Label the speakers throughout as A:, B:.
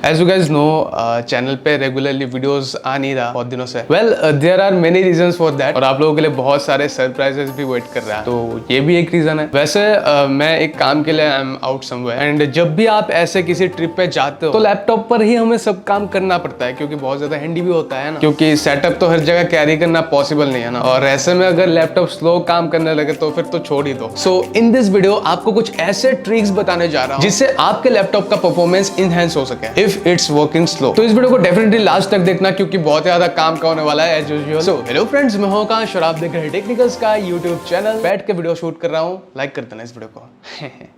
A: As you guys know channel पे regularly videos आ नहीं रहा बहुत दिनों से। Well there are many reasons for that और आप लोगों के लिए बहुत सारे सरप्राइजेस भी वेट कर रहा है, तो ये भी एक रीजन है। वैसे मैं एक काम के लिए I am out somewhere and जब भी आप ऐसे किसी ट्रिप पे जाते हो तो लैपटॉप पर ही हमें सब काम करना पड़ता है, क्योंकि बहुत ज्यादा हैंडी भी होता है ना, क्योंकि सेटअप तो हर जगह कैरी करना पॉसिबल नहीं है ना, और ऐसे में अगर लैपटॉप स्लो काम करने लगे तो फिर तो छोड़ ही दो। सो इन दिस वीडियो आपको कुछ ऐसे ट्रिक्स बताने जा रहा हूँ जिससे आपके लैपटॉप का परफॉर्मेंस इनहेंस हो सके इफ इट्स वर्किंग स्लो। तो इस वीडियो को डेफिनेटली लास्ट तक देखना, क्योंकि बहुत ज्यादा काम का होने वाला है as usual. So hello friends, मैं हूं आकाश और आप देख रहे हैं टेक्निकल्स का यूट्यूब चैनल। बैठ के वीडियो शूट कर रहा हूँ, लाइक कर देना इस वीडियो को।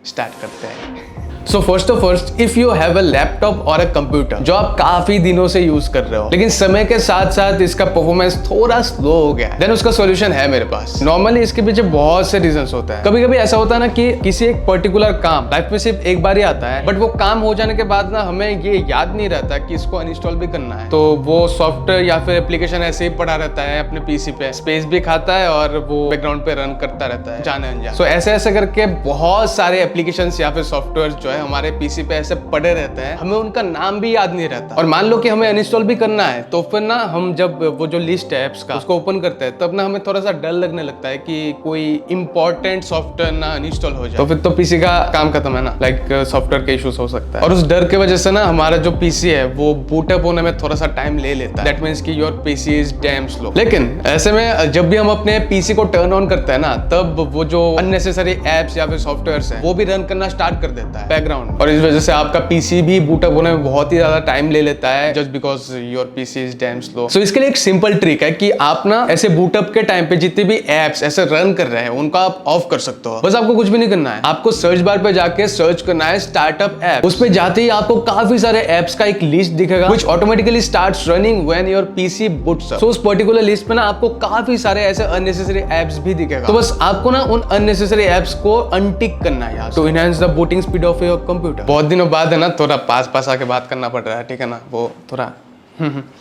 A: स्टार्ट करते हैं। So first of first, if you have a laptop और अ कंप्यूटर जो आप काफी दिनों से यूज कर रहे हो लेकिन समय के साथ साथ इसका परफॉर्मेंस थोड़ा स्लो हो गया, देन उसका सॉल्यूशन है मेरे पास। नॉर्मली इसके पीछे बहुत से रीजंस होते हैं। कभी कभी ऐसा होता है ना कि किसी एक पर्टिकुलर काम लाइफ में सिर्फ एक बार ही आता है, बट वो काम हो जाने के बाद ना हमें ये याद नहीं रहता कि इसको अनइंस्टॉल भी करना है, तो वो सॉफ्टवेयर या फिर एप्लीकेशन ऐसे ही पड़ा रहता है अपने पीसी पे, स्पेस भी खाता है और वो बैकग्राउंड पे रन करता रहता है जाने अनजाने। सो ऐसे ऐसे करके बहुत सारे एप्लीकेशन या फिर सॉफ्टवेयर जो है हमारे पीसी पे ऐसे पड़े रहते हैं, हमें उनका नाम भी याद नहीं रहता। और मान लो कि हमें अनइंस्टॉल भी करना है, तो फिर ना हम जब वो जो लिस्ट है एप्स का उसको ओपन करते हैं तब ना हमें थोड़ा सा डर लगने लगता है कि कोई इंपॉर्टेंट सॉफ्टवेयर ना अनइंस्टॉल हो जाए, तो फिर तो पीसी का काम खत्म है ना, लाइक सॉफ्टवेयर के इश्यूज हो सकता है। और उस डर के वजह से ना हमारा जो पीसी है वो बूट अप होने में थोड़ा सा टाइम ले लेता है। दैट मींस कि your PC is damn slow. लेकिन ऐसे में जब भी हम अपने पीसी को टर्न ऑन करते हैं ना, तब वो जो अननेसेसरी एप्स या फिर सॉफ्टवेयर्स है वो भी रन करना स्टार्ट कर देता है बैकग्राउंड, और इस वजह से आपका पीसी भी बूट अप होने में बहुत ही ज्यादा टाइम ले लेता है, just because your PC is damn slow. So इसके लिए एक सिंपल ट्रिक है कि आप ना ऐसे बूट अप के टाइम पे जितने भी एप्स ऐसे रन कर रहे हैं उनको आप ऑफ कर सकते हो। बस आपको कुछ भी नहीं करना है, आपको सर्च बार पे जाके सर्च करना है स्टार्टअप ऐप। उस पे जाते ही आपको काफी सारे एप्स का एक लिस्ट दिखेगा which automatically starts running when your PC boots up. So उस पर्टिकुलर लिस्ट पे ना आपको काफी सारे ऐसे अननेसेसरी एप्स भी दिखेगा, तो बस आपको ना उन अननेसेसरी एप्स को अनटिक करना है यार, to enhance the booting speed of your computer. बहुत दिनों बाद है ना, थोड़ा पास आके बात करना पड़ रहा है, ठीक है ना, वो थोड़ा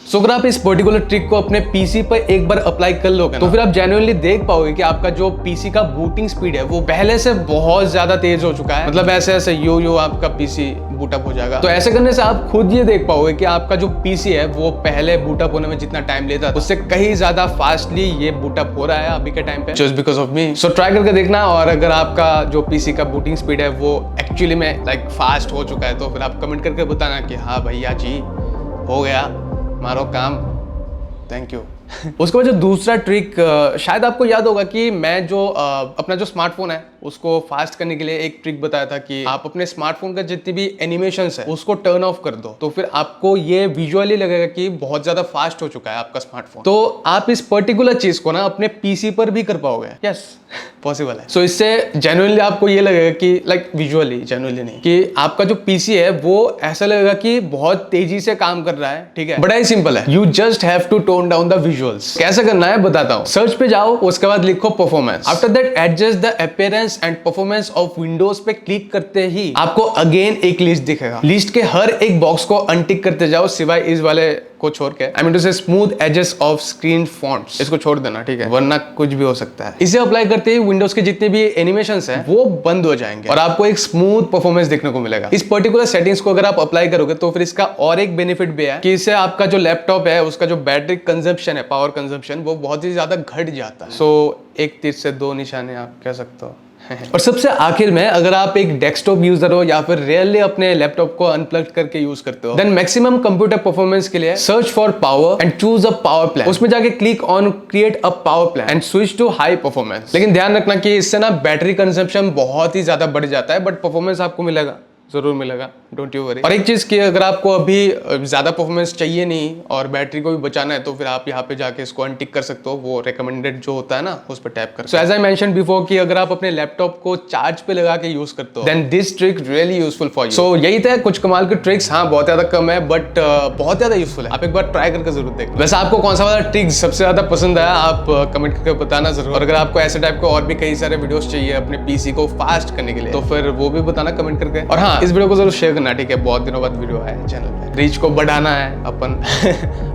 A: सो अगर आप इस पर्टिकुलर ट्रिक को अपने पीसी पर एक बार अप्लाई कर लोगे तो फिर आप जेन्युइनली देख पाओगे कि आपका जो पीसी का बूटिंग स्पीड है वो पहले से बहुत ज्यादा तेज हो चुका है। मतलब ऐसे ऐसे यो आपका पीसी बूटअप हो जाएगा। तो ऐसे करने से आप खुद ये देख पाओगे कि आपका जो पीसी है वो पहले बूटअप होने में जितना टाइम लेता था उससे कहीं ज्यादा फास्टली ये बूटअप हो रहा है अभी के टाइम पे, just because of me. So try करके देखना, और अगर आपका जो पीसी का बूटिंग स्पीड है वो एक्चुअली में लाइक फास्ट हो चुका है तो फिर आप कमेंट करके बताना कि हाँ भैया जी हो गया मारो काम, थैंक यू। उसके बाद जो दूसरा ट्रिक शायद आपको याद होगा कि मैं जो अपना जो स्मार्टफोन है उसको फास्ट करने के लिए एक ट्रिक बताया था कि आप अपने स्मार्टफोन का जितनी भी एनिमेशंस है उसको टर्न ऑफ कर दो, तो फिर आपको ये विजुअली लगेगा कि बहुत ज्यादा फास्ट हो चुका है आपका स्मार्टफोन। तो आप इस पर्टिकुलर चीज को ना अपने पीसी पर भी कर पाओगे। यस, पॉसिबल है। सो इससे जेन्युइनली आपको ये लगेगा कि लाइक विजुअली, जेन्युइनली नहीं, कि आपका जो पीसी है वो ऐसा लगेगा कि बहुत तेजी से काम कर रहा है, ठीक है। बड़ा ही सिंपल है, you just have to tone down the visuals. कैसे करना है बताता हूँ। सर्च पे जाओ, उसके बाद लिखो performance. After that adjust the appearance and performance of Windows पे क्लिक करते ही आपको अगेन एक लिस्ट दिखेगा। लिस्ट के हर एक बॉक्स को अनटिक करते जाओ सिवाय इस वाले को छोड़ के। I mean to say smooth edges of screen fonts, इसको छोड़ देना, ठीक है, वरना कुछ भी हो सकता है। इसे अप्लाई करते ही विंडोज के जितने भी एनिमेशंस हैं वो बंद हो जाएंगे और आपको एक स्मूथ परफॉर्मेंस देखने को मिलेगा। इस पर्टिकुलर सेटिंग्स को अगर आप अप्लाई करोगे तो फिर इसका और एक बेनिफिट भी है कि इससे आपका जो लैपटॉप है उसका जो बैटरी कंजम्पशन है, पावर कंजम्पशन, वो बहुत ही ज्यादा घट जाता है। सो एक तीर से दो निशाने आप कह सकते हो। और सबसे आखिर में, अगर आप एक डेस्कटॉप यूजर हो या फिर रियली अपने लैपटॉप को अनप्लग करके यूज करते हो, देन मैक्सिमम कंप्यूटर परफॉर्मेंस के लिए search for power and choose a power plan. उसमें जाके click on create a power plan and switch to high performance. लेकिन ध्यान रखना कि इससे ना बैटरी कंजम्पशन बहुत ही ज्यादा बढ़ जाता है, बट परफॉर्मेंस आपको मिलेगा, जरूर मिलेगा, डोंट यू वरी। और एक चीज की, अगर आपको अभी ज्यादा परफॉर्मेंस चाहिए नहीं और बैटरी को भी बचाना है तो फिर आप यहाँ पे जाके इसको अनटिक कर सकते हो, वो रिकमेंडेड जो होता है ना उस पर टैप कर। So as I mention before कि अगर आप अपने लैपटॉप को चार्ज पे लगा के यूज करते हो then this trick really useful for you. So यही थे कुछ कमाल के ट्रिक्स। हाँ, बहुत ज्यादा कम है बट बहुत ज्यादा यूजफुल है, आप एक बार ट्राई करके जरूर देखो। वैसे आपको कौन सा वाला ट्रिक सबसे ज्यादा पसंद आया आप कमेंट करके बताना जरूर। और अगर आपको ऐसे टाइप के और भी कई सारे वीडियोस चाहिए अपने पीसी को फास्ट करने के लिए तो फिर वो भी बताना कमेंट करके। और हाँ, इस वीडियो को जरूर शेयर करना, ठीक है, बहुत दिनों बाद वीडियो है चैनल पे, रीच को बढ़ाना है अपन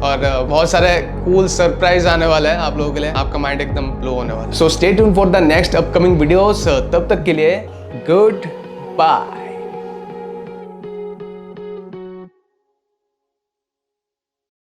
A: और बहुत सारे कूल सरप्राइज आने वाला है आप लोगों के लिए, आपका माइंड एकदम ब्लो होने वाला है। So stay tuned for the next upcoming videos. तब तक के लिए गुड बाय।